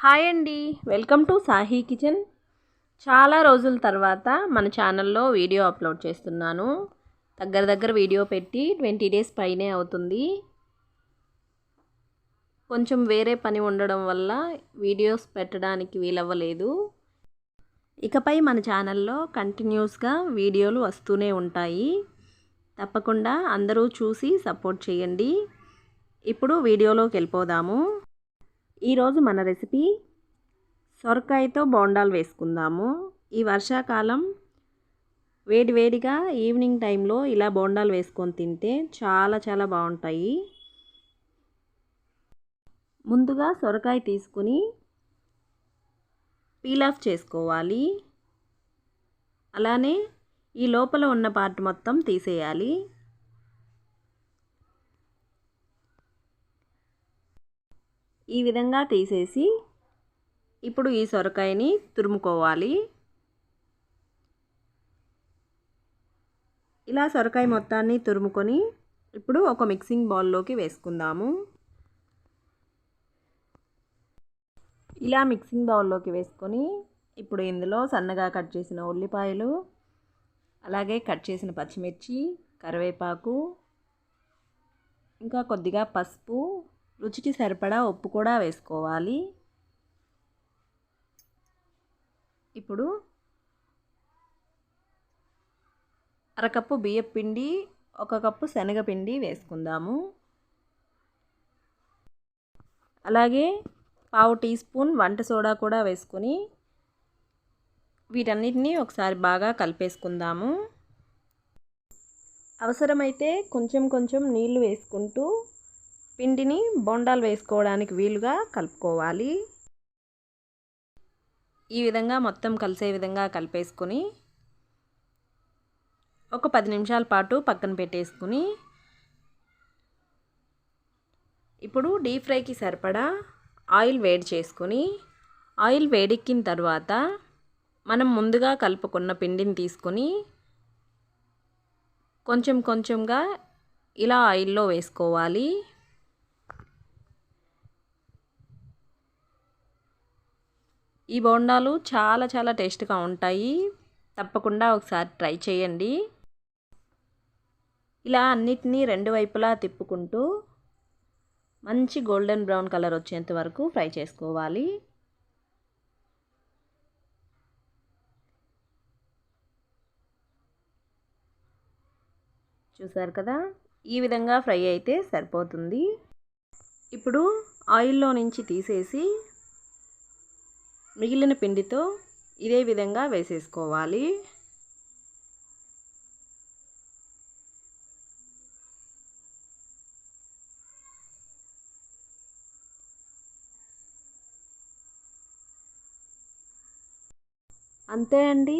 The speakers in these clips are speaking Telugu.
హాయ్ అండి, వెల్కమ్ టు సాహీ కిచెన్. చాలా రోజుల తర్వాత మన ఛానల్లో వీడియో అప్లోడ్ చేస్తున్నాను. దగ్గర వీడియో పెట్టి 20 డేస్ పైనే అవుతుంది. కొంచెం వేరే పని ఉండడం వల్ల వీడియోస్ పెట్టడానికి వీలవ్వలేదు. ఇకపై మన ఛానల్లో కంటిన్యూస్గా వీడియోలు వస్తూనే ఉంటాయి. తప్పకుండా అందరూ చూసి సపోర్ట్ చేయండి. ఇప్పుడు వీడియోలోకి వెళ్ళిపోదాము. ఈరోజు మన రెసిపీ సొరకాయతో బోండాలు వేసుకుందాము. ఈ వర్షాకాలం వేడివేడిగా ఈవినింగ్ టైంలో ఇలా బోండాలు వేసుకొని తింటే చాలా బాగుంటాయి. ముందుగా సొరకాయ తీసుకుని పీల్ ఆఫ్ చేసుకోవాలి. అలానే ఈ లోపల ఉన్న పార్ట్ మొత్తం తీసేయాలి. ఈ విధంగా తీసేసి ఇప్పుడు ఈ సొరకాయని తురుముకోవాలి. ఇలా సొరకాయ మొత్తాన్ని తురుముకొని ఇప్పుడు ఒక మిక్సింగ్ బౌల్లోకి వేసుకుందాము. ఇలా మిక్సింగ్ బౌల్లోకి వేసుకొని ఇప్పుడు ఇందులో సన్నగా కట్ చేసిన ఉల్లిపాయలు, అలాగే కట్ చేసిన పచ్చిమిర్చి, కరివేపాకు, ఇంకా కొద్దిగా పసుపు, రుచికి సరిపడా ఉప్పు కూడా వేసుకోవాలి. ఇప్పుడు అరకప్పు బియ్యం పిండి, 1 కప్పు శనగపిండి వేసుకుందాము. అలాగే 1/2 టీ స్పూన్ వంట సోడా కూడా వేసుకొని వీటన్నిటిని ఒకసారి బాగా కలిపేసుకుందాము. అవసరమైతే కొంచెం నీళ్లు వేసుకుంటూ పిండిని బొండాలు వేసుకోవడానికి వీలుగా కలుపుకోవాలి. ఈ విధంగా మొత్తం కలిసే విధంగా కలిపేసుకొని ఒక 10 నిమిషాల పాటు పక్కన పెట్టేసుకుని ఇప్పుడు డీప్ ఫ్రైకి సరిపడా ఆయిల్ వేడి చేసుకొని, ఆయిల్ వేడెక్కిన తర్వాత మనం ముందుగా కలుపుకున్న పిండిని తీసుకొని కొంచెంగా ఇలా ఆయిల్లో వేసుకోవాలి. ఈ బోండాలు చాలా టేస్ట్గా ఉంటాయి. తప్పకుండా ఒకసారి ట్రై చేయండి. ఇలా అన్నిటినీ 2 వైపులా తిప్పుకుంటూ మంచి గోల్డెన్ బ్రౌన్ కలర్ వచ్చేంత వరకు ఫ్రై చేసుకోవాలి. చూసారు కదా, ఈ విధంగా ఫ్రై అయితే సరిపోతుంది. ఇప్పుడు ఆయిల్లో నుంచి తీసేసి మిగిలిన పిండితో ఇదే విధంగా వేసేసుకోవాలి. అంతే అండి,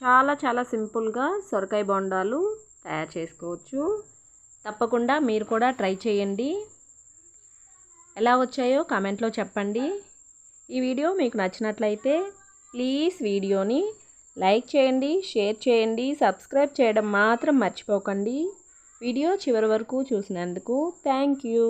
చాలా సింపుల్గా సొరకాయ బోండాలు తయారు చేసుకోవచ్చు. తప్పకుండా మీరు కూడా ట్రై చేయండి. ఎలా వచ్చాయో కామెంట్లో చెప్పండి. ఈ వీడియో మీకు నచ్చినట్లయితే ప్లీజ్ వీడియోని లైక్ చేయండి, షేర్ చేయండి, సబ్స్క్రైబ్ చేయడం మాత్రం మర్చిపోకండి. వీడియో చివరి వరకు చూసినందుకు థ్యాంక్ యూ.